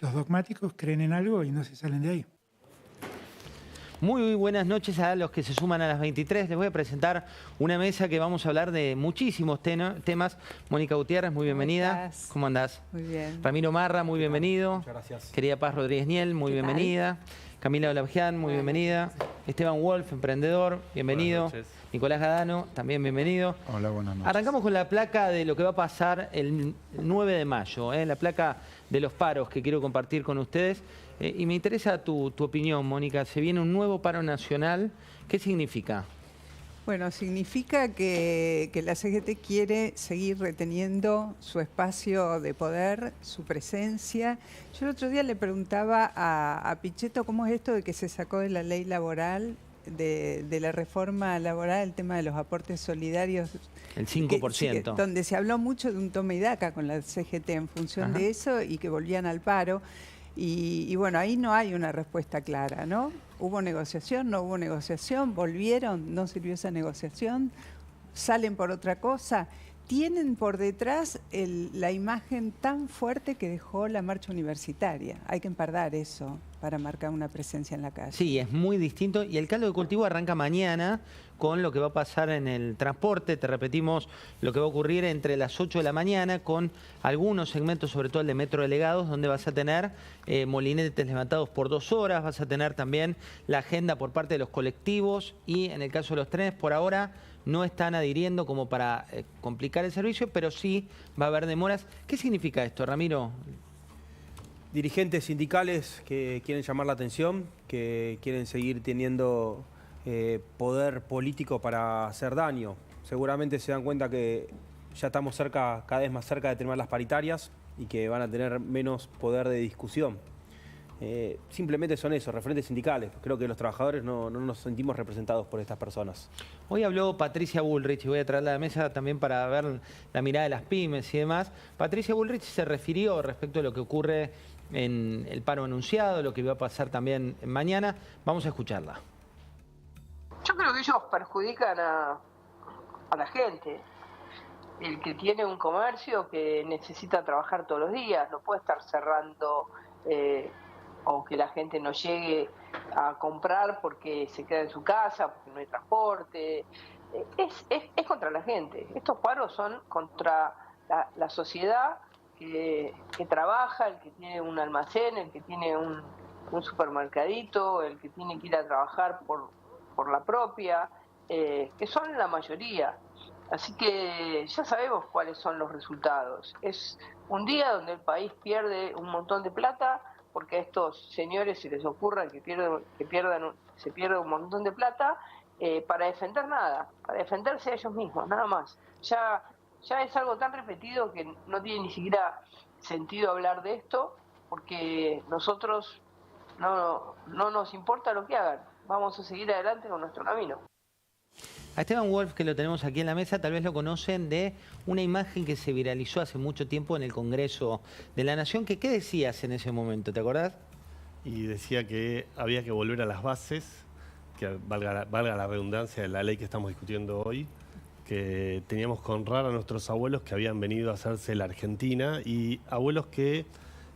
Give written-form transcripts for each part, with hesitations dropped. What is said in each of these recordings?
Los dogmáticos creen en algo y no se salen de ahí. Muy buenas noches a los que se suman a las 23. Les voy a presentar una mesa que vamos a hablar de muchísimos temas. Mónica Gutiérrez, muy bienvenida. ¿Cómo andás? Muy bien. Ramiro Marra, muy bienvenido. Muchas gracias. Querida Paz Rodríguez Niel, muy bienvenida. Camila Olavián, muy bienvenida. Esteban Wolf, emprendedor, bienvenido. Nicolás Gadano, también bienvenido. Hola, buenas noches. Arrancamos con la placa de lo que va a pasar el 9 de mayo, la placa de los paros que quiero compartir con ustedes. Y me interesa tu opinión, Mónica. Se viene un nuevo paro nacional. ¿Qué significa? Bueno, significa que la CGT quiere seguir reteniendo su espacio de poder, su presencia. Yo el otro día le preguntaba a Pichetto cómo es esto de que se sacó de la ley laboral, de la reforma laboral, el tema de los aportes solidarios. El 5%. Donde se habló mucho de un toma y daca con la CGT en función de eso y que volvían al paro. Y bueno, ahí no hay una respuesta clara, ¿no? ¿Hubo negociación? ¿No hubo negociación? ¿Volvieron? ¿No sirvió esa negociación? ¿Salen por otra cosa? Tienen por detrás la imagen tan fuerte que dejó la marcha universitaria. Hay que empardar eso para marcar una presencia en la calle. Sí, es muy distinto. Y el caldo de cultivo arranca mañana con lo que va a pasar en el transporte. Te repetimos lo que va a ocurrir entre las 8 de la mañana con algunos segmentos, sobre todo el de Metro Delegados, donde vas a tener molinetes levantados por 2 horas. Vas a tener también la agenda por parte de los colectivos y en el caso de los trenes, por ahora no están adhiriendo como para complicar el servicio, pero sí va a haber demoras. ¿Qué significa esto, Ramiro? Dirigentes sindicales que quieren llamar la atención, que quieren seguir teniendo poder político para hacer daño. Seguramente se dan cuenta que ya estamos cada vez más cerca de terminar las paritarias y que van a tener menos poder de discusión. Simplemente son esos, referentes sindicales. Creo que los trabajadores no nos sentimos representados por estas personas. Hoy habló Patricia Bullrich, y voy a traerla a la mesa también para ver la mirada de las pymes y demás. Patricia Bullrich se refirió respecto a lo que ocurre en el paro anunciado, lo que va a pasar también mañana. Vamos a escucharla. Yo creo que ellos perjudican a la gente. El que tiene un comercio que necesita trabajar todos los días, no puede estar cerrando o que la gente no llegue a comprar porque se queda en su casa, porque no hay transporte. Es contra la gente. Estos paros son contra la sociedad que trabaja, el que tiene un almacén, el que tiene un supermercadito, el que tiene que ir a trabajar por la propia, que son la mayoría. Así que ya sabemos cuáles son los resultados. Es un día donde el país pierde un montón de plata, porque a estos señores se les ocurra se pierda un montón de plata para defender nada, para defenderse a ellos mismos, nada más. Ya es algo tan repetido que no tiene ni siquiera sentido hablar de esto, porque nosotros no nos importa lo que hagan, vamos a seguir adelante con nuestro camino. A Esteban Wolf, que lo tenemos aquí en la mesa, tal vez lo conocen de una imagen que se viralizó hace mucho tiempo en el Congreso de la Nación. ¿Qué decías en ese momento? ¿Te acordás? Y decía que había que volver a las bases, que valga la redundancia de la ley que estamos discutiendo hoy, que teníamos que honrar a nuestros abuelos que habían venido a hacerse la Argentina y abuelos que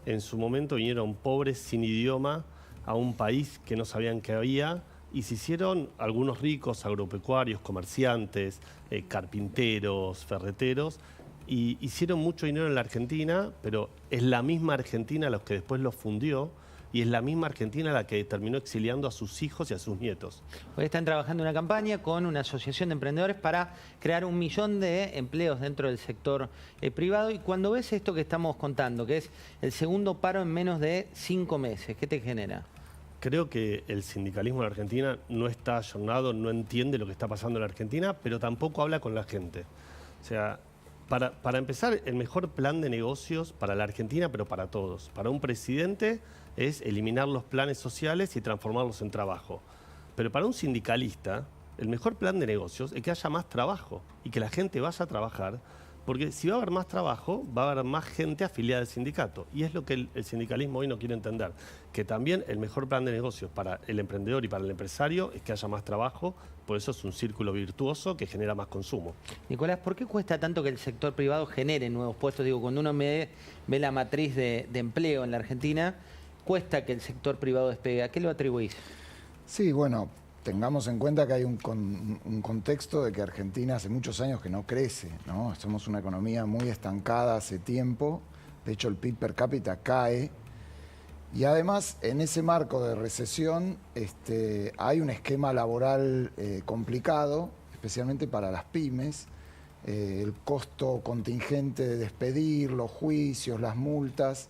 en su momento vinieron pobres, sin idioma, a un país que no sabían que había. Y se hicieron algunos ricos agropecuarios, comerciantes, carpinteros, ferreteros, y hicieron mucho dinero en la Argentina, pero es la misma Argentina la que después los fundió y es la misma Argentina la que terminó exiliando a sus hijos y a sus nietos. Hoy están trabajando en una campaña con una asociación de emprendedores para crear 1 millón de empleos dentro del sector privado. Y cuando ves esto que estamos contando, que es el segundo paro en menos de 5 meses, ¿qué te genera? Creo que el sindicalismo en la Argentina no está ayornado, no entiende lo que está pasando en la Argentina, pero tampoco habla con la gente. O sea, para empezar, el mejor plan de negocios para la Argentina, pero para todos. Para un presidente es eliminar los planes sociales y transformarlos en trabajo. Pero para un sindicalista, el mejor plan de negocios es que haya más trabajo y que la gente vaya a trabajar Porque si va a haber más trabajo, va a haber más gente afiliada al sindicato. Y es lo que el sindicalismo hoy no quiere entender. Que también el mejor plan de negocios para el emprendedor y para el empresario es que haya más trabajo. Por eso es un círculo virtuoso que genera más consumo. Nicolás, ¿por qué cuesta tanto que el sector privado genere nuevos puestos? Digo, cuando uno ve la matriz de empleo en la Argentina, cuesta que el sector privado despegue. ¿A qué lo atribuís? Sí, bueno, tengamos en cuenta que hay un contexto de que Argentina hace muchos años que no crece, ¿no? Somos una economía muy estancada hace tiempo. De hecho, el PIB per cápita cae. Y además, en ese marco de recesión, hay un esquema laboral complicado, especialmente para las pymes. El costo contingente de despedir, los juicios, las multas,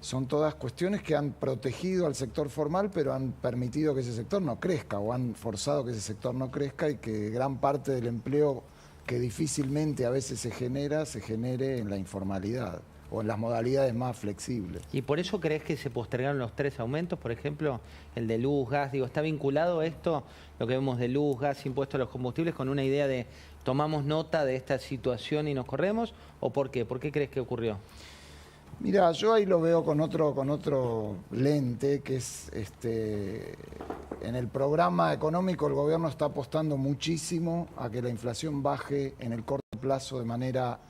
son todas cuestiones que han protegido al sector formal, pero han permitido que ese sector no crezca, o han forzado que ese sector no crezca y que gran parte del empleo que difícilmente a veces se genere en la informalidad o en las modalidades más flexibles. ¿Y por eso crees que se postergaron los 3 aumentos? Por ejemplo, el de luz, gas. Digo, ¿está vinculado esto, lo que vemos de luz, gas, impuesto a los combustibles, con una idea de tomamos nota de esta situación y nos corremos? ¿O por qué? ¿Por qué crees que ocurrió? Mira, yo ahí lo veo con otro lente, que es en el programa económico el gobierno está apostando muchísimo a que la inflación baje en el corto plazo de manera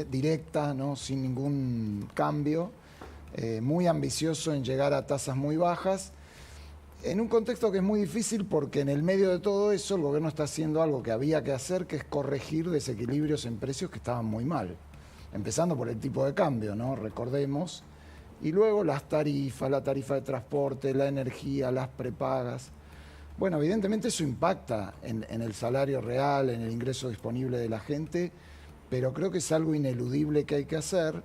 directa, ¿no? Sin ningún cambio, muy ambicioso en llegar a tasas muy bajas, en un contexto que es muy difícil porque en el medio de todo eso el gobierno está haciendo algo que había que hacer, que es corregir desequilibrios en precios que estaban muy mal. Empezando por el tipo de cambio, ¿no? Recordemos, y luego las tarifas, la tarifa de transporte, la energía, las prepagas. Bueno, evidentemente eso impacta en el salario real, en el ingreso disponible de la gente, pero creo que es algo ineludible que hay que hacer.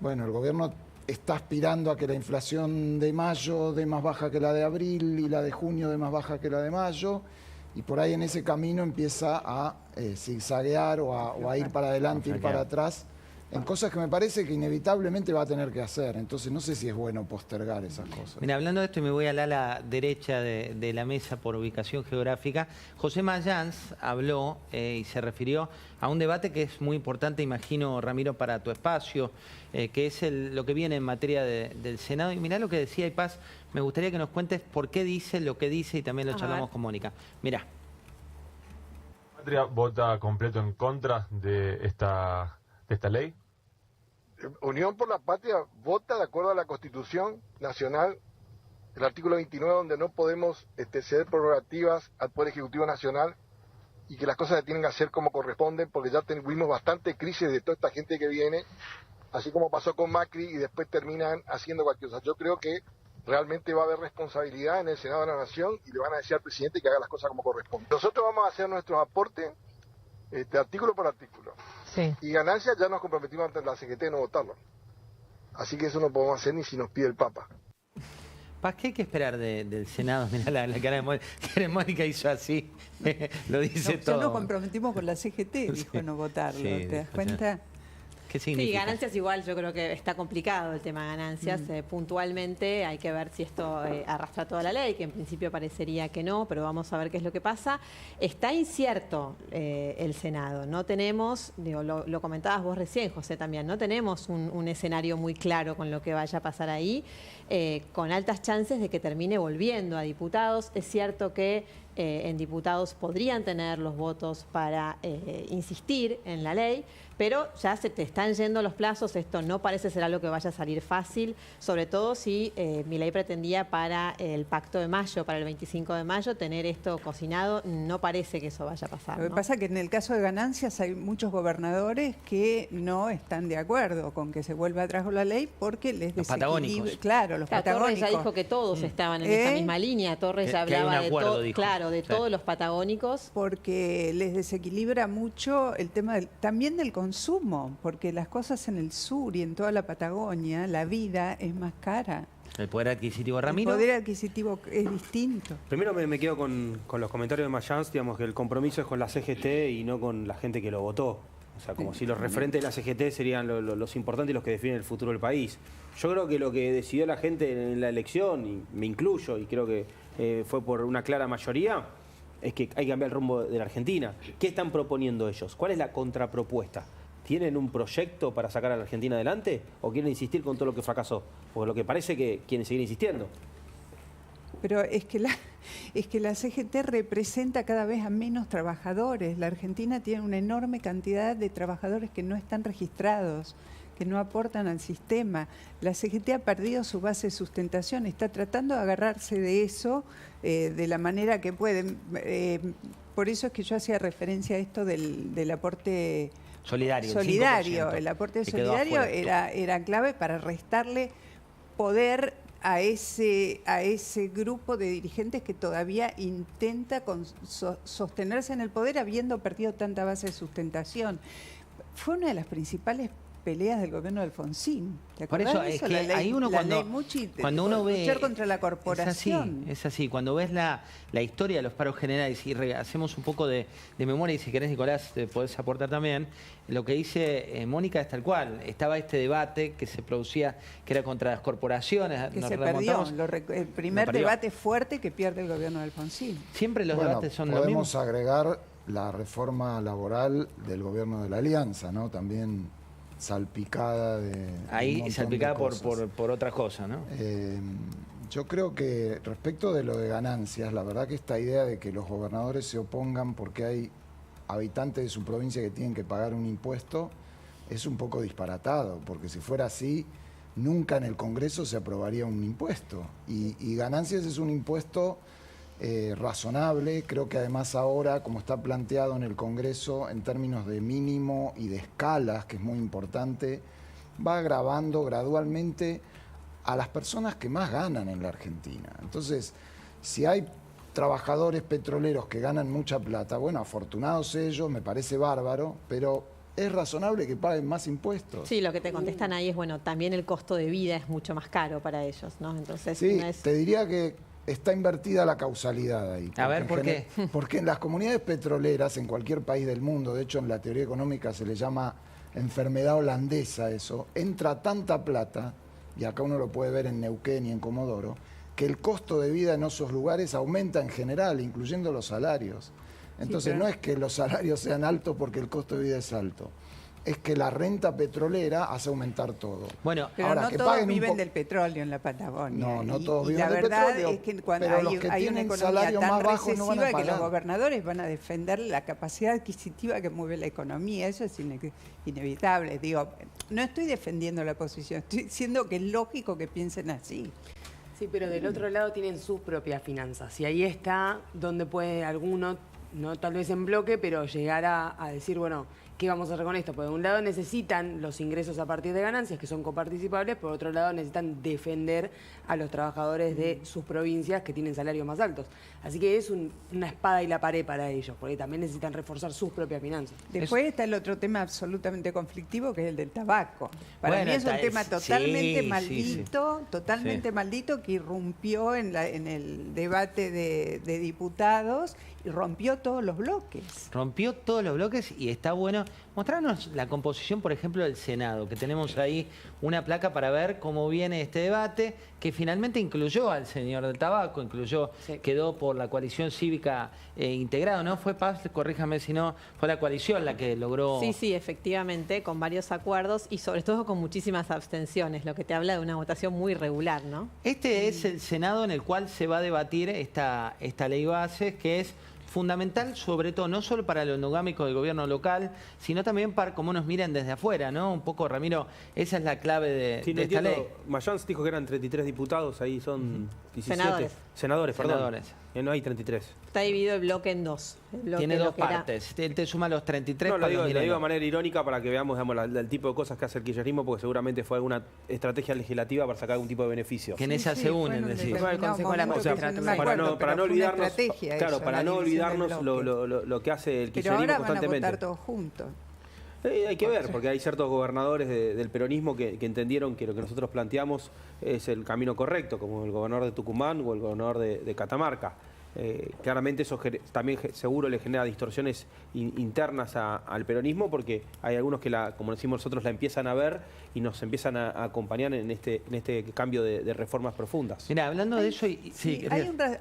Bueno, el gobierno está aspirando a que la inflación de mayo dé más baja que la de abril y la de junio dé más baja que la de mayo, y por ahí en ese camino empieza a zigzaguear o a ir para adelante, ir para atrás, en cosas que me parece que inevitablemente va a tener que hacer. Entonces no sé si es bueno postergar esas cosas. Mira, hablando de esto, y me voy al ala derecha de la mesa por ubicación geográfica, José Mayans habló y se refirió a un debate que es muy importante, imagino, Ramiro, para tu espacio, que es lo que viene en materia del Senado. Y mirá lo que decía Ipaz, me gustaría que nos cuentes por qué dice lo que dice y también lo charlamos con Mónica. Mirá. ¿Patria vota completo en contra de esta ley? Unión por la Patria vota de acuerdo a la Constitución Nacional, el artículo 29, donde no podemos ceder prerrogativas al Poder Ejecutivo Nacional y que las cosas se tienen que hacer como corresponden, porque ya tuvimos bastante crisis de toda esta gente que viene, así como pasó con Macri, y después terminan haciendo cualquier cosa. Yo creo que realmente va a haber responsabilidad en el Senado de la Nación y le van a decir al presidente que haga las cosas como corresponden. Nosotros vamos a hacer nuestros aportes artículo por artículo. Sí. Y ganancias ya nos comprometimos ante la CGT de no votarlo. Así que eso no podemos hacer ni si nos pide el Papa. Paz, ¿qué hay que esperar del Senado? Mirá la cara de Mónica. Mónica hizo así, lo dice todo. Ya nos comprometimos con la CGT, dijo no votarlo, sí, ¿te das cuenta? ¿Qué significa? Sí, ganancias igual, yo creo que está complicado el tema de ganancias. Puntualmente hay que ver si esto arrastra toda la ley, que en principio parecería que no, pero vamos a ver qué es lo que pasa. Está incierto el Senado. No tenemos, digo, lo comentabas vos recién, José, también, no tenemos un escenario muy claro con lo que vaya a pasar ahí, con altas chances de que termine volviendo a diputados. Es cierto que en diputados podrían tener los votos para insistir en la ley, pero ya se te están yendo los plazos, esto no parece ser algo que vaya a salir fácil, sobre todo si Milei pretendía para el pacto de mayo, para el 25 de mayo, tener esto cocinado, no parece que eso vaya a pasar. Lo que pasa es que en el caso de ganancias hay muchos gobernadores que no están de acuerdo con que se vuelva atrás con la ley porque les desequilibra. Patagónicos. Claro, los patagónicos. Torres ya dijo que todos estaban en esa misma línea, Torres ya Que hay un hablaba acuerdo, de, dijo. claro, de Sí. todos los patagónicos. Porque les desequilibra mucho el tema también del consumo, porque las cosas en el sur y en toda la Patagonia, la vida es más cara. ¿El poder adquisitivo, Ramiro? El poder adquisitivo es distinto. Primero me quedo con los comentarios de Mayans, digamos que el compromiso es con la CGT y no con la gente que lo votó. O sea, como si los referentes de la CGT serían los importantes y los que definen el futuro del país. Yo creo que lo que decidió la gente en la elección, y me incluyo, y creo que fue por una clara mayoría, es que hay que cambiar el rumbo de la Argentina. ¿Qué están proponiendo ellos? ¿Cuál es la contrapropuesta? ¿Tienen un proyecto para sacar a la Argentina adelante o quieren insistir con todo lo que fracasó? Porque lo que parece que quieren seguir insistiendo. Pero es que la CGT representa cada vez a menos trabajadores. La Argentina tiene una enorme cantidad de trabajadores que no están registrados, que no aportan al sistema. La CGT ha perdido su base de sustentación, está tratando de agarrarse de eso de la manera que pueden. Por eso es que yo hacía referencia a esto del aporte solidario. El aporte solidario era clave para restarle poder a ese grupo de dirigentes que todavía intenta sostenerse en el poder habiendo perdido tanta base de sustentación. Fue una de las principales peleas del gobierno de Alfonsín. ¿Te acuerdas? Por eso es que ahí uno cuando uno ve luchar contra la corporación. Es así. Cuando ves la historia de los paros generales y hacemos un poco de memoria, y si querés, Nicolás, podés aportar también, lo que dice Mónica es tal cual. Estaba este debate que se producía, que era contra las corporaciones. Que se perdió. El primer debate fuerte que pierde el gobierno de Alfonsín. Siempre los debates son los mismos. Podemos agregar la reforma laboral del gobierno de la Alianza, ¿no? También salpicada de ahí salpicada por otras cosas, ¿no? Yo creo que respecto de lo de ganancias, la verdad que esta idea de que los gobernadores se opongan porque hay habitantes de su provincia que tienen que pagar un impuesto es un poco disparatado, porque si fuera así, nunca en el Congreso se aprobaría un impuesto. Y ganancias es un impuesto razonable. Creo que además ahora, como está planteado en el Congreso, en términos de mínimo y de escalas, que es muy importante, va agravando gradualmente a las personas que más ganan en la Argentina. Entonces, si hay trabajadores petroleros que ganan mucha plata, bueno, afortunados ellos, me parece bárbaro, pero es razonable que paguen más impuestos. Sí, lo que te contestan ahí es, bueno, también el costo de vida es mucho más caro para ellos, ¿no? Entonces, sí, te diría que está invertida la causalidad ahí. A ver, ¿por qué? Porque en las comunidades petroleras, en cualquier país del mundo, de hecho en la teoría económica se le llama enfermedad holandesa eso, entra tanta plata, y acá uno lo puede ver en Neuquén y en Comodoro, que el costo de vida en esos lugares aumenta en general, incluyendo los salarios. Entonces no es que los salarios sean altos porque el costo de vida es alto, es que la renta petrolera hace aumentar todo. Bueno, pero ahora, no todos viven del petróleo en la Patagonia. No todos viven del petróleo. La verdad es que cuando hay una economía tan recesiva que los gobernadores van a defender la capacidad adquisitiva que mueve la economía. Eso es inevitable. Digo, no estoy defendiendo la posición, estoy diciendo que es lógico que piensen así. Sí, pero del otro lado tienen sus propias finanzas. Y ahí está donde puede alguno, no tal vez en bloque, pero llegar a decir, bueno, ¿qué vamos a hacer con esto? Porque de un lado necesitan los ingresos a partir de ganancias, que son coparticipables, por otro lado necesitan defender a los trabajadores de sus provincias que tienen salarios más altos. Así que es una espada y la pared para ellos, porque también necesitan reforzar sus propias finanzas. Después está el otro tema absolutamente conflictivo, que es el del tabaco. Para mí es un tema totalmente maldito, que irrumpió en el debate de diputados y rompió todos los bloques. Rompió todos los bloques y está bueno. Mostrarnos la composición, por ejemplo, del Senado, que tenemos ahí una placa para ver cómo viene este debate, que finalmente incluyó al señor del tabaco, quedó por la coalición cívica integrado, ¿no? Fue Paz, corríjame si no, fue la coalición la que logró... Sí, efectivamente, con varios acuerdos y sobre todo con muchísimas abstenciones, lo que te habla de una votación muy regular, ¿no? Este es el Senado en el cual se va a debatir esta ley base, que es fundamental, sobre todo, no solo para lo endogámico del gobierno local, sino también para cómo nos miran desde afuera, ¿no? Un poco, Ramiro, esa es la clave de esta ley. Mayans dijo que eran 33 diputados, ahí son 17. Senadores, perdón. Senadores. No hay 33. Está dividido el bloque en dos. Tiene dos partes. Te suma los 33. No, lo digo de manera irónica para que veamos, el tipo de cosas que hace el kirchnerismo, porque seguramente fue alguna estrategia legislativa para sacar algún tipo de beneficio. Que en esa se unen, decir. Para no olvidarnos, claro, para no olvidarnos lo que hace el kirchnerismo constantemente. Pero ahora van a votar todos juntos. Hay que ver, porque hay ciertos gobernadores del peronismo que entendieron que lo que nosotros planteamos es el camino correcto, como el gobernador de Tucumán o el gobernador de Catamarca. Claramente eso también seguro le genera distorsiones internas al peronismo, porque hay algunos que, como decimos nosotros, la empiezan a ver y nos empiezan a acompañar en este cambio de reformas profundas. Mira, hablando de eso... Sí,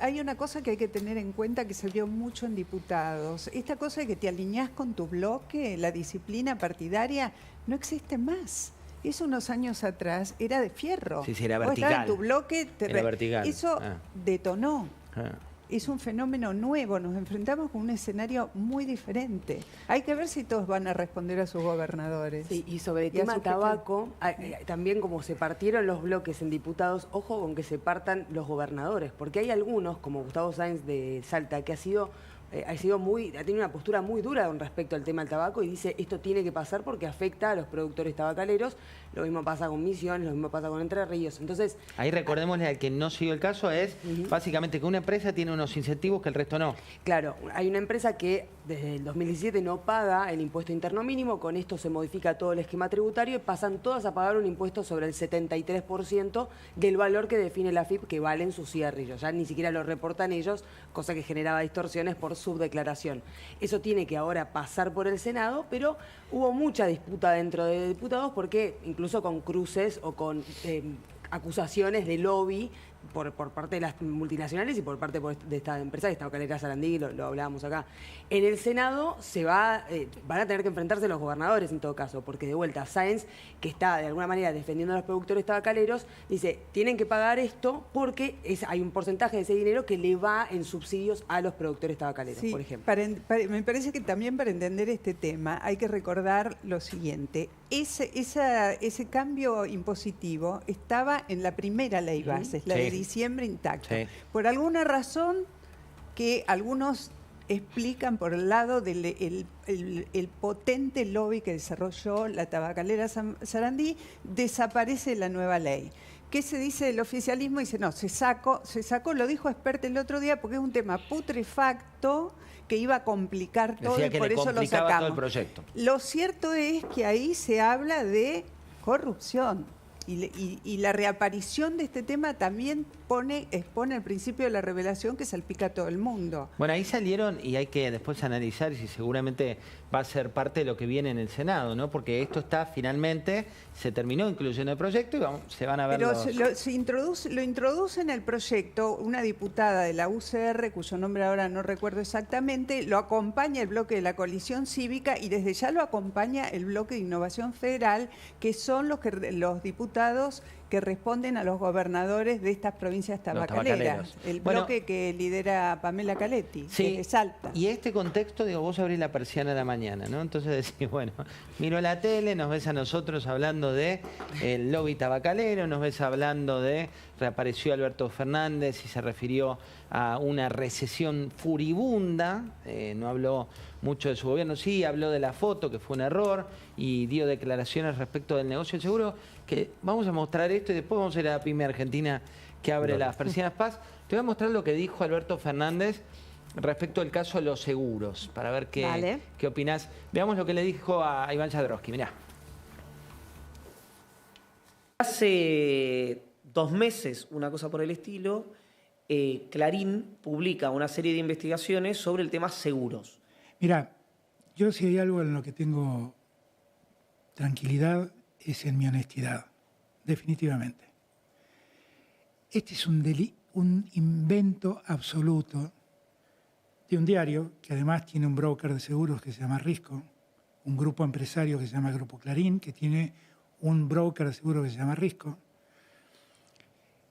hay una cosa que hay que tener en cuenta que se vio mucho en diputados. Esta cosa de que te alineás con tu bloque, la disciplina partidaria, no existe más. Eso unos años atrás era de fierro. Sí, era Vos vertical. estabas en tu bloque, Era vertical. Eso detonó. Es un fenómeno nuevo, nos enfrentamos con un escenario muy diferente. Hay que ver si todos van a responder a sus gobernadores. Sí, y sobre el tema tabaco, también como se partieron los bloques en diputados, ojo con que se partan los gobernadores, porque hay algunos, como Gustavo Sáenz de Salta, que ha tenido una postura muy dura con respecto al tema del tabaco y dice esto tiene que pasar porque afecta a los productores tabacaleros. Lo mismo pasa con Misiones, lo mismo pasa con Entre Ríos. Entonces, ahí recordémosle al que no siguió el caso, es básicamente que una empresa tiene unos incentivos que el resto no. Claro, hay una empresa que desde el 2017 no paga el impuesto interno mínimo, con esto se modifica todo el esquema tributario y pasan todas a pagar un impuesto sobre el 73% del valor que define la AFIP que valen sus cigarrillos. Ya ni siquiera lo reportan ellos, cosa que generaba distorsiones por subdeclaración. Eso tiene que ahora pasar por el Senado, pero hubo mucha disputa dentro de diputados porque incluso con cruces o con acusaciones de lobby por parte de las multinacionales y por parte de esta empresa, de esta tabacalera Sarandí, lo hablábamos acá. En el Senado van a tener que enfrentarse los gobernadores en todo caso, porque de vuelta Sáenz, que está de alguna manera defendiendo a los productores tabacaleros, dice, tienen que pagar esto porque hay un porcentaje de ese dinero que le va en subsidios a los productores tabacaleros, por ejemplo. Me parece que también para entender este tema hay que recordar lo siguiente. Ese cambio impositivo estaba en la primera ley bases, la de diciembre intacta. Sí. Por alguna razón que algunos explican por el lado del el potente lobby que desarrolló la tabacalera Sarandí, desaparece la nueva ley. ¿Qué se dice del oficialismo? Dice, no, se sacó, lo dijo Expert el otro día, porque es un tema putrefacto que iba a complicar todo. Decía y que por le eso lo complicaba sacamos. todo el proyecto. Lo cierto es que ahí se habla de corrupción. Y la reaparición de este tema también expone el principio de la revelación que salpica a todo el mundo. Bueno, ahí salieron y hay que después analizar si seguramente va a ser parte de lo que viene en el Senado, ¿no? Porque esto está finalmente, se terminó incluyendo el proyecto y se van a ver Pero lo introduce en el proyecto una diputada de la UCR, cuyo nombre ahora no recuerdo exactamente, lo acompaña el bloque de la coalición cívica y desde ya lo acompaña el bloque de Innovación Federal, que son los diputados que responden a los gobernadores de estas provincias tabacaleras. El bloque que lidera Pamela Caletti, desde Salta. Y este contexto, digo, vos abrís la persiana a la mañana, ¿no? Entonces decís, bueno, miro la tele, nos ves a nosotros hablando de el lobby tabacalero, nos ves hablando de, reapareció Alberto Fernández y se refirió a una recesión furibunda, no habló mucho de su gobierno, sí, habló de la foto, que fue un error, y dio declaraciones respecto del negocio. Seguro que vamos a mostrar esto y después vamos a ir a la pyme argentina que abre las persianas Paz. Te voy a mostrar lo que dijo Alberto Fernández respecto al caso de los seguros, para ver qué opinás. Veamos lo que le dijo a Iván Jadrowski, mirá. Hace 2 meses, una cosa por el estilo, Clarín publica una serie de investigaciones sobre el tema seguros. Mira, yo si hay algo en lo que tengo tranquilidad es en mi honestidad, definitivamente. Este es un invento absoluto de un diario que además tiene un broker de seguros que se llama Risco, un grupo empresario que se llama Grupo Clarín, que tiene un broker de seguros que se llama Risco.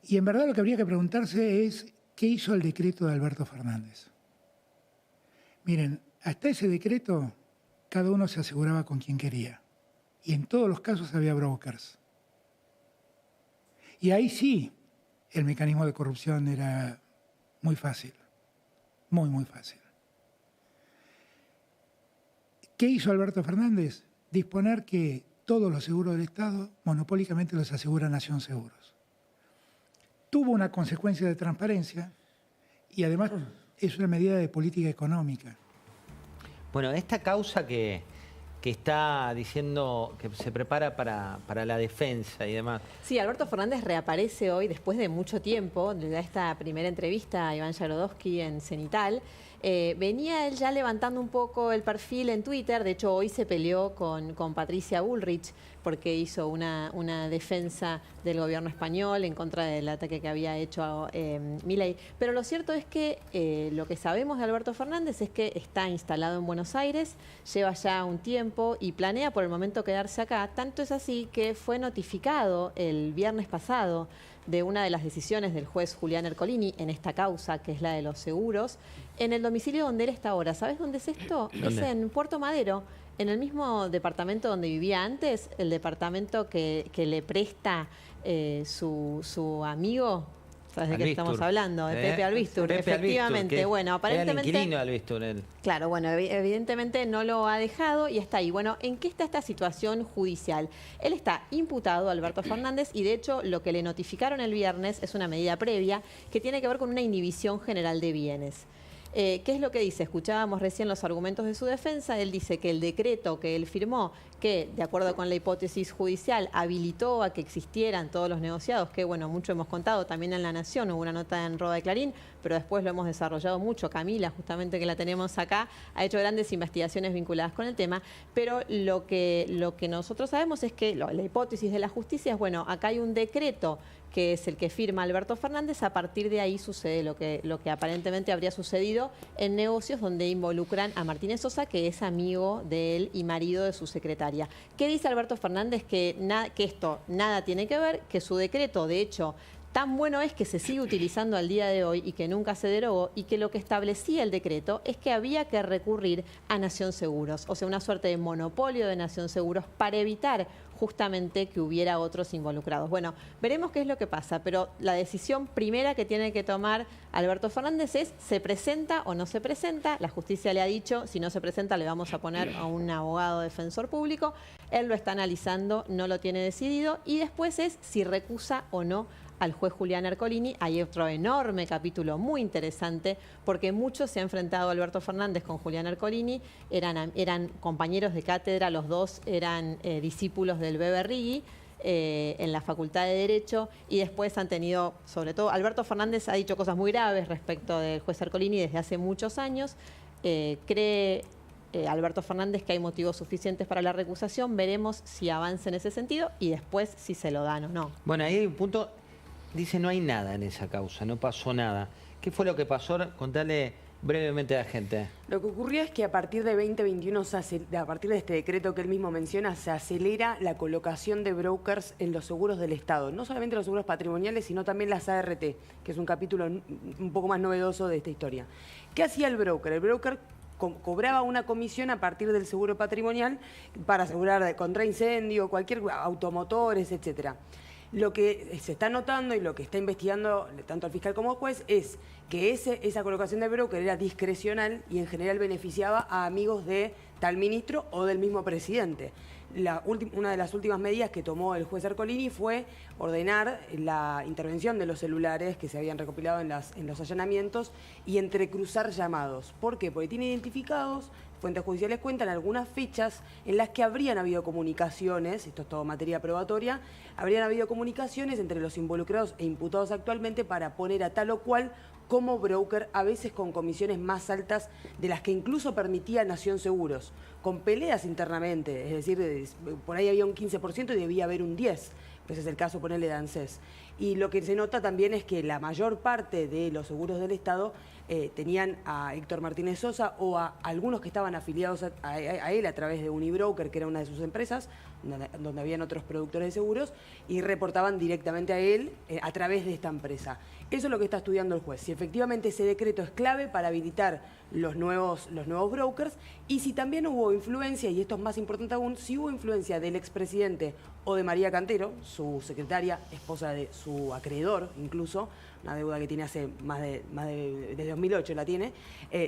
Y en verdad lo que habría que preguntarse es ¿qué hizo el decreto de Alberto Fernández? Miren, hasta ese decreto cada uno se aseguraba con quien quería. Y en todos los casos había brokers. Y ahí sí, el mecanismo de corrupción era muy fácil. Muy, muy fácil. ¿Qué hizo Alberto Fernández? Disponer que todos los seguros del Estado monopólicamente los asegura Nación Seguros. Tuvo una consecuencia de transparencia y además es una medida de política económica. Bueno, esta causa que que está diciendo que se prepara para la defensa y demás. Sí, Alberto Fernández reaparece hoy después de mucho tiempo, le da esta primera entrevista a Iván Jagodowski en Cenital. Venía él ya levantando un poco el perfil en Twitter, de hecho hoy se peleó con Patricia Bullrich porque hizo una defensa del gobierno español en contra del ataque que había hecho Milei. Pero lo cierto es que lo que sabemos de Alberto Fernández es que está instalado en Buenos Aires, lleva ya un tiempo y planea por el momento quedarse acá. Tanto es así que fue notificado el viernes pasado de una de las decisiones del juez Julián Ercolini en esta causa, que es la de los seguros, en el domicilio donde él está ahora. ¿Sabes dónde es esto? ¿Dónde? Es en Puerto Madero, en el mismo departamento donde vivía antes, el departamento que le presta su amigo. ¿Sabes de qué estamos hablando? De Pepe Albistur, Pepe efectivamente. Albistur, bueno, aparentemente... Era el inquilino de Albistur, él. Claro, bueno, evidentemente no lo ha dejado y está ahí. Bueno, ¿en qué está esta situación judicial? Él está imputado, Alberto Fernández, y de hecho lo que le notificaron el viernes es una medida previa que tiene que ver con una inhibición general de bienes. ¿Qué es lo que dice? Escuchábamos recién los argumentos de su defensa. Él dice que el decreto que él firmó, que de acuerdo con la hipótesis judicial habilitó a que existieran todos los negociados, que bueno, mucho hemos contado también en La Nación, hubo una nota en Roda de Clarín, pero después lo hemos desarrollado mucho. Camila, justamente que la tenemos acá, ha hecho grandes investigaciones vinculadas con el tema, pero lo que nosotros sabemos es que la hipótesis de la justicia es, bueno, acá hay un decreto que es el que firma Alberto Fernández, a partir de ahí sucede lo que aparentemente habría sucedido en negocios donde involucran a Martínez Sosa, que es amigo de él y marido de su secretaria. ¿Qué dice Alberto Fernández? Que esto nada tiene que ver, que su decreto, de hecho, tan bueno es que se sigue utilizando al día de hoy y que nunca se derogó, y que lo que establecía el decreto es que había que recurrir a Nación Seguros, o sea, una suerte de monopolio de Nación Seguros para evitar justamente que hubiera otros involucrados. Bueno, veremos qué es lo que pasa, pero la decisión primera que tiene que tomar Alberto Fernández es: ¿se presenta o no se presenta? La justicia le ha dicho, si no se presenta le vamos a poner a un abogado defensor público. Él lo está analizando, no lo tiene decidido, y después es si recusa o no al juez Julián Ercolini. Hay otro enorme capítulo muy interesante, porque muchos se han enfrentado a Alberto Fernández con Julián Ercolini, eran compañeros de cátedra, los dos eran discípulos del Bebe Rigui en la Facultad de Derecho, y después han tenido, sobre todo, Alberto Fernández ha dicho cosas muy graves respecto del juez Ercolini desde hace muchos años. Cree Alberto Fernández que hay motivos suficientes para la recusación, veremos si avanza en ese sentido y después si se lo dan o no. Bueno, ahí hay un punto. Dice, no hay nada en esa causa, no pasó nada. ¿Qué fue lo que pasó? Contale brevemente a la gente. Lo que ocurrió es que a partir de 2021, a partir de este decreto que él mismo menciona, se acelera la colocación de brokers en los seguros del Estado. No solamente los seguros patrimoniales, sino también las ART, que es un capítulo un poco más novedoso de esta historia. ¿Qué hacía el broker? El broker cobraba una comisión a partir del seguro patrimonial para asegurar contra incendio, cualquier automotores, etcétera. Lo que se está notando y lo que está investigando tanto el fiscal como el juez es que esa colocación de broker era discrecional y en general beneficiaba a amigos de tal ministro o del mismo presidente. Una de las últimas medidas que tomó el juez Ercolini fue ordenar la intervención de los celulares que se habían recopilado en los allanamientos y entrecruzar llamados. ¿Por qué? Porque tiene identificados, fuentes judiciales cuentan algunas fechas en las que habrían habido comunicaciones, esto es todo materia probatoria, habrían habido comunicaciones entre los involucrados e imputados actualmente para poner a tal o cual como broker, a veces con comisiones más altas de las que incluso permitía Nación Seguros, con peleas internamente, es decir, por ahí había un 15% y debía haber un 10%, ese es el caso, ponerle de ANSES. Y lo que se nota también es que la mayor parte de los seguros del Estado tenían a Héctor Martínez Sosa o a algunos que estaban afiliados a él a través de Unibroker, que era una de sus empresas, donde habían otros productores de seguros, y reportaban directamente a él a través de esta empresa. Eso es lo que está estudiando el juez, si efectivamente ese decreto es clave para habilitar los nuevos brokers, y si también hubo influencia, y esto es más importante aún, si hubo influencia del expresidente o de María Cantero, su secretaria, esposa de su acreedor incluso, una deuda que tiene hace desde 2008 la tiene,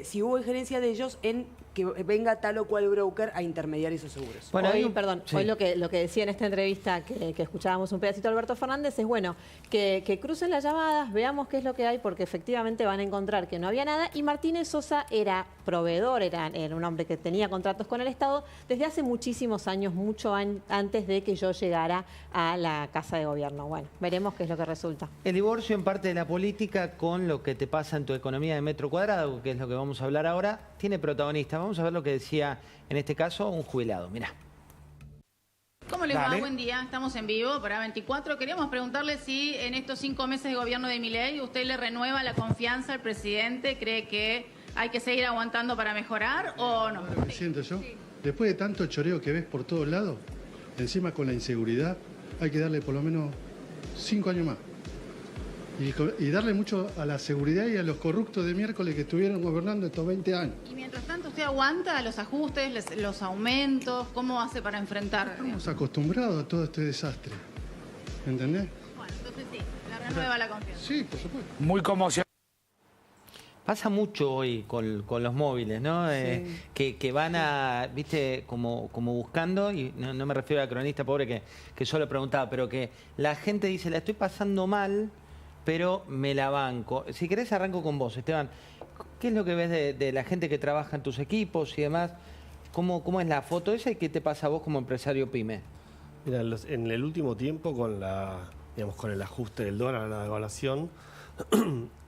si hubo injerencia de ellos en que venga tal o cual broker a intermediar esos seguros. Bueno, hoy lo que decía en esta entrevista que escuchábamos un pedacito de Alberto Fernández es, bueno, que crucen las llamadas, veamos qué es lo que hay, porque efectivamente van a encontrar que no había nada, y Martínez Sosa era proveedor, era un hombre que tenía contratos con el Estado desde hace muchísimos años, mucho antes de que yo llegara a la Casa de Gobierno. Bueno, veremos qué es lo que resulta. El divorcio en parte de la política con lo que te pasa en tu economía de metro cuadrado, que es lo que vamos a hablar ahora, tiene protagonista. Vamos a ver lo que decía, en este caso, un jubilado. Mirá. ¿Cómo les va? Buen día. Estamos en vivo para 24. Queríamos preguntarle si en estos 5 meses de gobierno de Milei usted le renueva la confianza al presidente, cree que hay que seguir aguantando para mejorar o no. Me siento yo. Después de tanto choreo que ves por todos lados, encima con la inseguridad, hay que darle por lo menos 5 años más. Y darle mucho a la seguridad y a los corruptos de miércoles que estuvieron gobernando estos 20 años. Y mientras tanto, ¿usted aguanta los ajustes, los aumentos? ¿Cómo hace para enfrentar? Estamos acostumbrados a todo este desastre. ¿Entendés? Bueno, entonces sí, la renueva la confianza. Sí, por supuesto. Muy conmocionante. Pasa mucho hoy con los móviles, ¿no? Sí. Que van a, viste, como buscando, y no me refiero al cronista pobre que yo le preguntaba, pero que la gente dice, la estoy pasando mal, pero me la banco. Si querés arranco con vos, Esteban. ¿Qué es lo que ves de la gente que trabaja en tus equipos y demás? ¿Cómo es la foto esa y qué te pasa a vos como empresario pyme? Mira, en el último tiempo con el ajuste del dólar a la devaluación,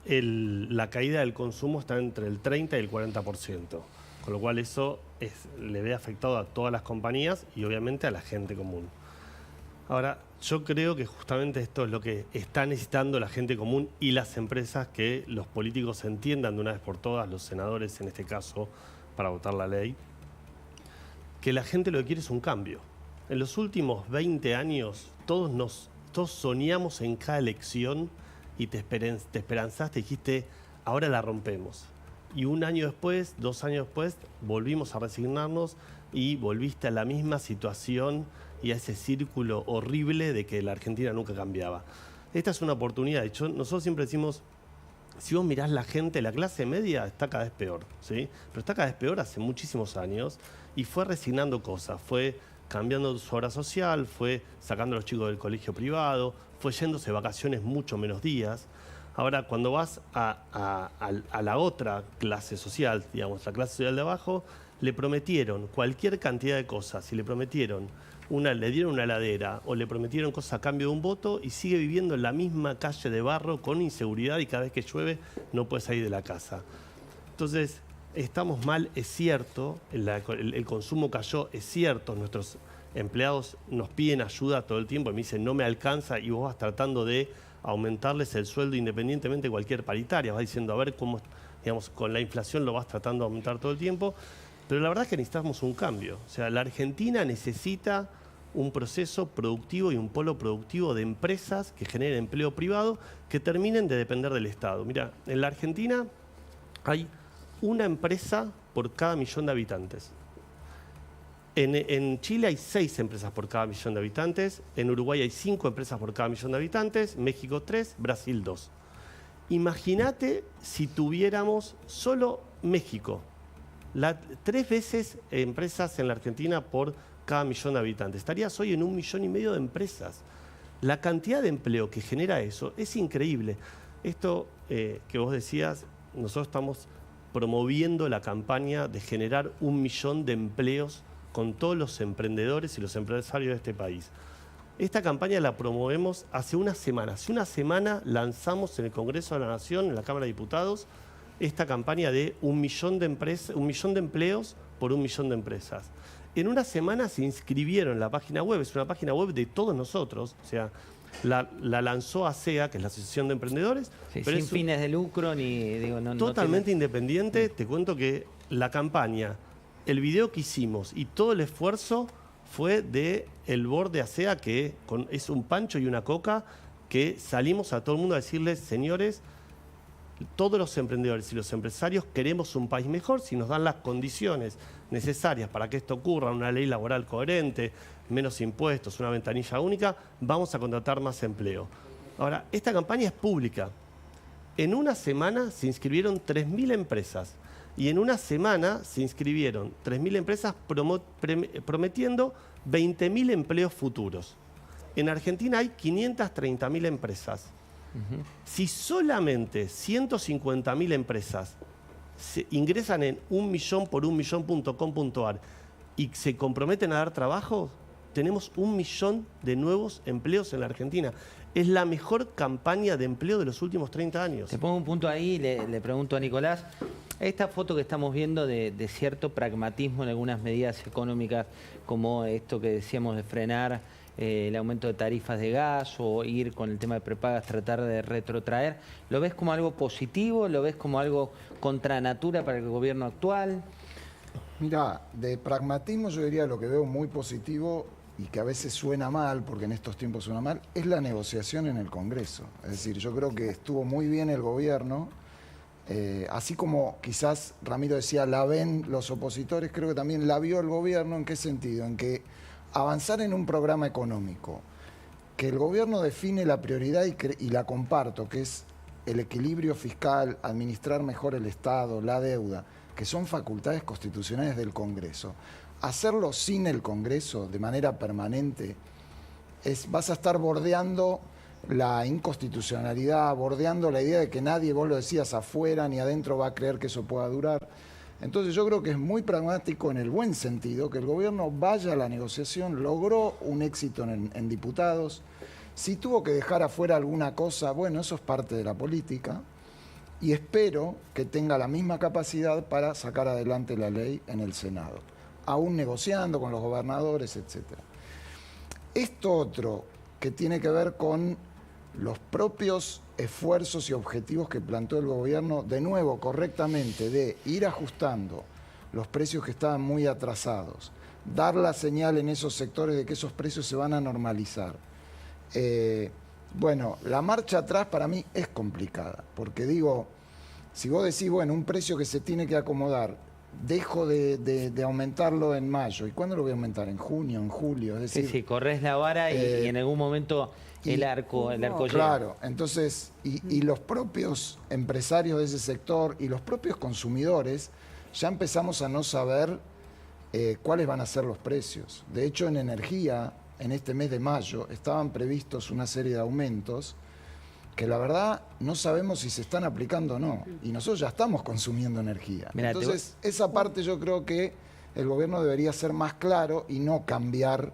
la caída del consumo está entre el 30 y el 40%, con lo cual eso le ve afectado a todas las compañías y obviamente a la gente común. Ahora, yo creo que justamente esto es lo que está necesitando la gente común y las empresas, que los políticos entiendan de una vez por todas, los senadores en este caso, para votar la ley, que la gente lo que quiere es un cambio. En los últimos 20 años todos soñamos en cada elección y te esperanzaste, dijiste, ahora la rompemos. Y 1 año después, 2 años después, volvimos a resignarnos y volviste a la misma situación y a ese círculo horrible de que la Argentina nunca cambiaba. Esta es una oportunidad. Nosotros siempre decimos, si vos mirás la gente, la clase media está cada vez peor, ¿sí? Pero está cada vez peor hace muchísimos años y fue resignando cosas, fue cambiando su obra social, fue sacando a los chicos del colegio privado, fue yéndose de vacaciones mucho menos días. Ahora, cuando vas a la otra clase social, digamos, la clase social de abajo, le prometieron cualquier cantidad de cosas, y le dieron una heladera o le prometieron cosas a cambio de un voto y sigue viviendo en la misma calle de barro con inseguridad y cada vez que llueve no puede salir de la casa. Entonces, estamos mal, es cierto, el consumo cayó, es cierto, nuestros empleados nos piden ayuda todo el tiempo y me dicen no me alcanza y vos vas tratando de aumentarles el sueldo independientemente de cualquier paritaria, vas diciendo a ver cómo, digamos, con la inflación lo vas tratando de aumentar todo el tiempo. Pero la verdad es que necesitamos un cambio. O sea, la Argentina necesita un proceso productivo y un polo productivo de empresas que generen empleo privado que terminen de depender del Estado. Mira, en la Argentina hay una empresa por cada 1.000.000 de habitantes. En Chile hay 6 empresas por cada 1.000.000 de habitantes. En Uruguay hay 5 empresas por cada 1.000.000 de habitantes. México 3, Brasil 2. Imagínate si tuviéramos solo México. 3 veces empresas en la Argentina por cada 1.000.000 de habitantes. Estarías hoy en 1,5 millones de empresas. La cantidad de empleo que genera eso es increíble. Esto que vos decías, nosotros estamos promoviendo la campaña de generar 1 millón de empleos con todos los emprendedores y los empresarios de este país. Esta campaña la promovemos hace una semana. Hace una semana lanzamos en el Congreso de la Nación, en la Cámara de Diputados, esta campaña de 1 millón de empleos por 1 millón de empresas. En una semana se inscribieron en la página web, es una página web de todos nosotros, o sea, la lanzó ASEA, que es la Asociación de Emprendedores. Sí, pero sin fines de lucro ni... Totalmente independiente. Te cuento que la campaña, el video que hicimos y todo el esfuerzo fue del board de ASEA, que es un pancho y una coca, que salimos a todo el mundo a decirles, señores, Todos los emprendedores y los empresarios queremos un país mejor si nos dan las condiciones necesarias para que esto ocurra, una ley laboral coherente, menos impuestos, una ventanilla única, vamos a contratar más empleo. Ahora, esta campaña es pública. En una semana se inscribieron 3.000 empresas y en una semana se inscribieron 3.000 empresas prometiendo 20.000 empleos futuros. En Argentina hay 530.000 empresas. Si solamente 150.000 empresas se ingresan en 1.000.000 por 1.000.000.com.ar y se comprometen a dar trabajo, tenemos 1.000.000 de nuevos empleos en la Argentina. Es la mejor campaña de empleo de los últimos 30 años. Te pongo un punto ahí, le pregunto a Nicolás. Esta foto que estamos viendo de cierto pragmatismo en algunas medidas económicas, como esto que decíamos de frenar el aumento de tarifas de gas o ir con el tema de prepagas, tratar de retrotraer, ¿lo ves como algo positivo? ¿Lo ves como algo contra natura para el gobierno actual? Mira, de pragmatismo yo diría lo que veo muy positivo y que a veces suena mal, porque en estos tiempos suena mal, es la negociación en el Congreso. Es decir, yo creo que estuvo muy bien el gobierno, así como quizás Ramiro decía, la ven los opositores, creo que también la vio el gobierno. ¿En qué sentido? En que avanzar en un programa económico, que el gobierno define la prioridad y la comparto, que es el equilibrio fiscal, administrar mejor el Estado, la deuda, que son facultades constitucionales del Congreso. Hacerlo sin el Congreso de manera permanente, vas a estar bordeando la inconstitucionalidad, bordeando la idea de que nadie, vos lo decías, afuera ni adentro va a creer que eso pueda durar. Entonces yo creo que es muy pragmático en el buen sentido que el gobierno vaya a la negociación, logró un éxito en diputados. Si tuvo que dejar afuera alguna cosa, bueno, eso es parte de la política. Y espero que tenga la misma capacidad para sacar adelante la ley en el Senado, aún negociando con los gobernadores, etc. Esto otro que tiene que ver con los propios esfuerzos y objetivos que planteó el gobierno, de nuevo, correctamente, de ir ajustando los precios que estaban muy atrasados, dar la señal en esos sectores de que esos precios se van a normalizar. Bueno, la marcha atrás para mí es complicada, porque digo, si vos decís, bueno, un precio que se tiene que acomodar, dejo de aumentarlo en mayo, ¿y cuándo lo voy a aumentar? ¿En junio, en julio? Es decir, sí, corres la vara y en algún momento el arco llega. Claro, entonces, y los propios empresarios de ese sector y los propios consumidores ya empezamos a no saber cuáles van a ser los precios. De hecho, en energía, en este mes de mayo, estaban previstos una serie de aumentos que la verdad no sabemos si se están aplicando o no. Y nosotros ya estamos consumiendo energía. Mirá, entonces, esa parte yo creo que el gobierno debería ser más claro y no cambiar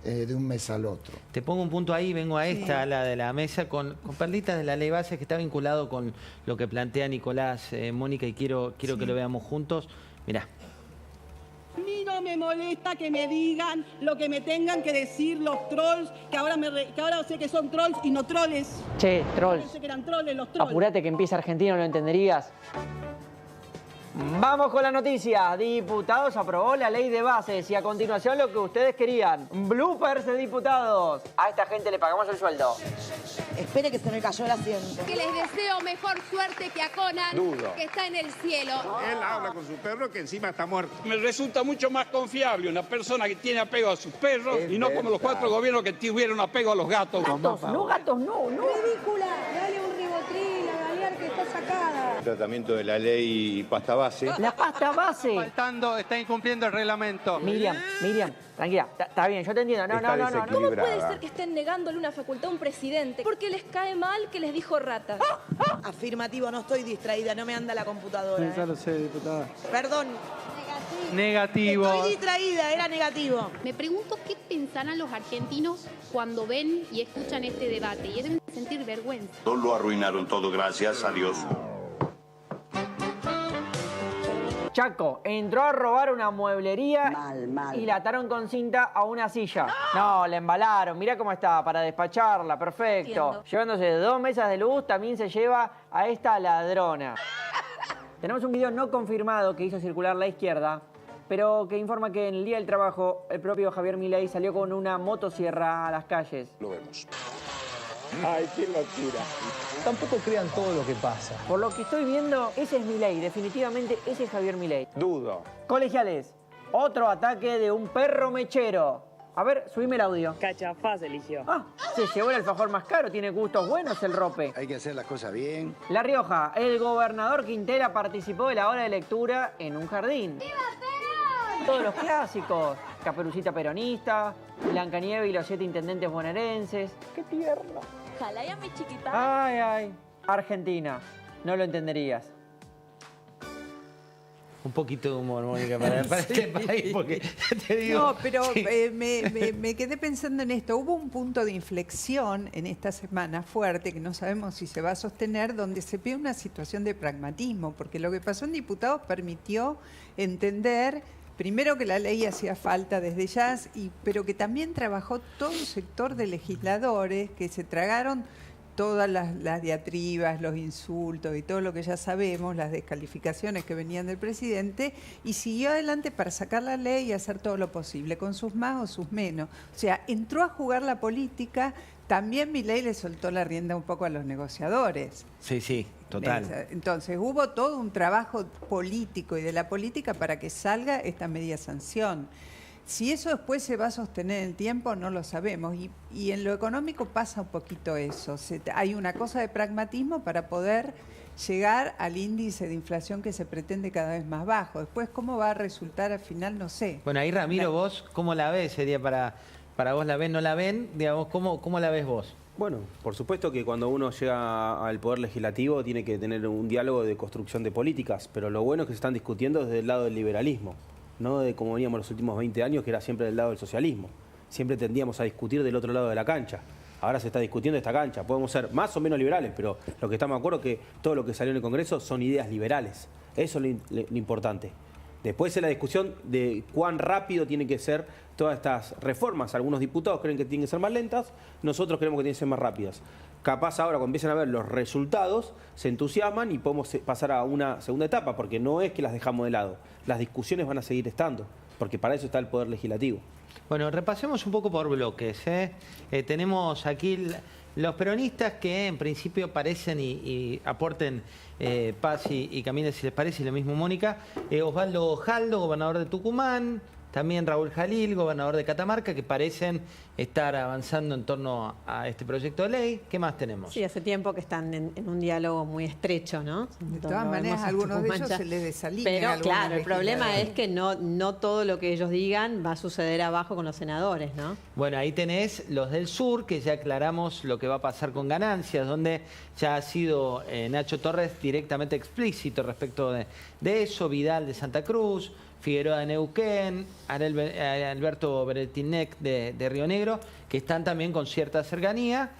de un mes al otro. Te pongo un punto ahí, vengo a esta, la de la mesa, con perlitas de la ley base que está vinculado con lo que plantea Nicolás, Mónica, y quiero que lo veamos juntos. Mirá. A mí no me molesta que me digan lo que me tengan que decir los trolls, que ahora sé que son trolls y no troles. Che, trolls. Pensé que eran trolls los trolls. Apurate que empieza Argentina, no lo entenderías. Vamos con la noticia. Diputados aprobó la ley de bases y a continuación lo que ustedes querían. Bloopers de diputados. A esta gente le pagamos el sueldo. Espere que se me cayó el asiento. Que les deseo mejor suerte que a Conan, que está en el cielo. Él habla con su perro que encima está muerto. Me resulta mucho más confiable una persona que tiene apego a sus perros y no como los 4 gobiernos que tuvieron apego a los gatos. Gatos, no, gatos, no. Ridícula, dale un ribotril a Galear que está sacada. El tratamiento de la ley pasta base. La pasta base. Está incumpliendo el reglamento. Miriam, tranquila, está bien, yo te entiendo. No. ¿Cómo puede ser que estén negándole una facultad a un presidente? Porque les cae mal que les dijo rata. Afirmativo, no estoy distraída, no me anda la computadora. Ya lo sé, diputada. Perdón. Negativo. Estoy distraída, era negativo. Me pregunto qué pensarán los argentinos cuando ven y escuchan este debate. Y deben sentir vergüenza. Lo arruinaron todo, gracias a Dios. Chaco entró a robar una mueblería y la ataron con cinta a una silla. No, la embalaron. Mirá cómo está, para despacharla, perfecto. Entiendo. Llevándose 2 mesas de luz, también se lleva a esta ladrona. Tenemos un video no confirmado que hizo circular la izquierda, pero que informa que en el Día del Trabajo el propio Javier Milei salió con una motosierra a las calles. Lo vemos. Ay, qué locura. Tampoco crean todo lo que pasa. Por lo que estoy viendo, ese es Milei, definitivamente ese es Javier Milei. Dudo. Colegiales, otro ataque de un perro mechero. A ver, subime el audio. Cachafaz eligió. Ah, se llevó el alfajor más caro, tiene gustos buenos el rope. Hay que hacer las cosas bien. La Rioja, el gobernador Quintela participó de la hora de lectura en un jardín. ¡Viva Perón! Todos los clásicos, Caperucita peronista, Blancanieves y los 7 intendentes bonaerenses. ¡Qué tierno! Jalaya, mi chiquita. Ay, ay. Argentina, no lo entenderías. Un poquito de humor, Mónica, para este país, porque te digo... No, pero sí. me quedé pensando en esto. Hubo un punto de inflexión en esta semana fuerte, que no sabemos si se va a sostener, donde se ve una situación de pragmatismo, porque lo que pasó en diputados permitió entender, primero, que la ley hacía falta desde ya, pero que también trabajó todo un sector de legisladores que se tragaron todas las diatribas, los insultos y todo lo que ya sabemos, las descalificaciones que venían del presidente, y siguió adelante para sacar la ley y hacer todo lo posible, con sus más o sus menos. O sea, entró a jugar la política. También Milei le soltó la rienda un poco a los negociadores. Sí, total. Entonces hubo todo un trabajo político y de la política para que salga esta media sanción. Si eso después se va a sostener en el tiempo, no lo sabemos. Y en lo económico pasa un poquito eso. Hay una cosa de pragmatismo para poder llegar al índice de inflación que se pretende cada vez más bajo. Después, ¿cómo va a resultar al final? No sé. Bueno, ahí Ramiro, vos, ¿cómo la ves? Sería para vos, ¿la ven, no la ven? Digamos, ¿cómo la ves vos? Bueno, por supuesto que cuando uno llega al Poder Legislativo tiene que tener un diálogo de construcción de políticas, pero lo bueno es que se están discutiendo desde el lado del liberalismo, no de como veníamos los últimos 20 años, que era siempre del lado del socialismo. Siempre tendíamos a discutir del otro lado de la cancha. Ahora se está discutiendo esta cancha. Podemos ser más o menos liberales, pero lo que estamos de acuerdo es que todo lo que salió en el Congreso son ideas liberales. Eso es lo importante. Después es la discusión de cuán rápido tienen que ser todas estas reformas. Algunos diputados creen que tienen que ser más lentas, nosotros creemos que tienen que ser más rápidas. Capaz ahora, cuando empiecen a ver los resultados, se entusiasman y podemos pasar a una segunda etapa, porque no es que las dejamos de lado. Las discusiones van a seguir estando, porque para eso está el Poder Legislativo. Bueno, repasemos un poco por bloques. Tenemos aquí los peronistas que en principio parecen y aporten paz y caminen si les parece, y lo mismo Mónica. Osvaldo Jaldo, gobernador de Tucumán. También Raúl Jalil, gobernador de Catamarca, que parecen estar avanzando en torno a este proyecto de ley. ¿Qué más tenemos? Sí, hace tiempo que están en un diálogo muy estrecho, ¿no? De todas maneras, a algunos de ellos se les desalinea. Pero claro, el problema es que no todo lo que ellos digan va a suceder abajo con los senadores, ¿no? Bueno, ahí tenés los del sur, que ya aclaramos lo que va a pasar con ganancias, donde ya ha sido Nacho Torres directamente explícito respecto de eso, Vidal de Santa Cruz, Figueroa de Neuquén, Alberto Beretinec de Río Negro, que están también con cierta cercanía.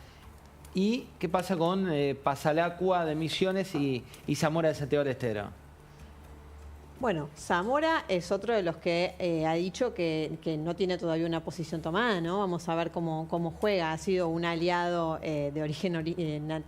¿Y qué pasa con Pasalacua de Misiones y Zamora de Santiago del Estero? Bueno, Zamora es otro de los que ha dicho que no tiene todavía una posición tomada, ¿no? Vamos a ver cómo juega. Ha sido un aliado de origen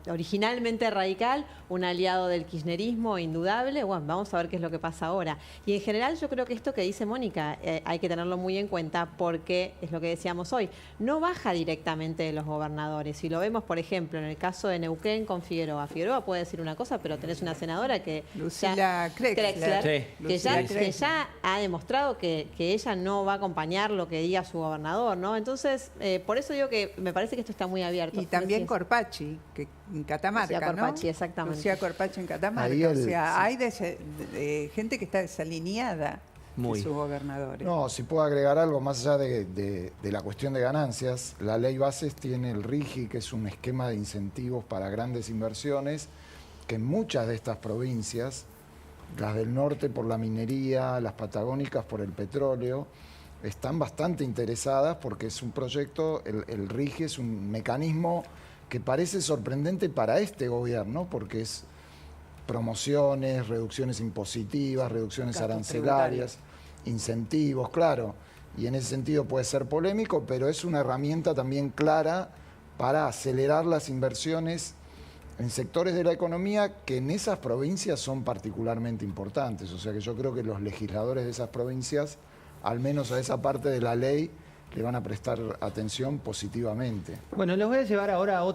originalmente radical, un aliado del kirchnerismo indudable. Bueno, vamos a ver qué es lo que pasa ahora. Y en general yo creo que esto que dice Mónica hay que tenerlo muy en cuenta, porque es lo que decíamos hoy. No baja directamente de los gobernadores. Si lo vemos, por ejemplo, en el caso de Neuquén con Figueroa. Figueroa puede decir una cosa, pero tenés una senadora que... Lucila Krexler. Sí. Que ya ha demostrado que ella no va a acompañar lo que diga su gobernador, ¿no? Entonces, por eso digo que me parece que esto está muy abierto. Y también Corpachi, que en Catamarca, Lucía Corpachi, ¿no? exactamente. Lucía Corpachi en Catamarca. O sea, hay de gente que está desalineada de sus gobernadores. No, si puedo agregar algo más allá de la cuestión de ganancias, la ley Bases tiene el RIGI, que es un esquema de incentivos para grandes inversiones, que en muchas de estas provincias, las del norte por la minería, las patagónicas por el petróleo, están bastante interesadas porque es un proyecto, el RIGI es un mecanismo que parece sorprendente para este gobierno, porque es promociones, reducciones impositivas, reducciones arancelarias, incentivos, claro, y en ese sentido puede ser polémico, pero es una herramienta también clara para acelerar las inversiones en sectores de la economía que en esas provincias son particularmente importantes. O sea que yo creo que los legisladores de esas provincias, al menos a esa parte de la ley, le van a prestar atención positivamente. Bueno, les voy a llevar ahora a otro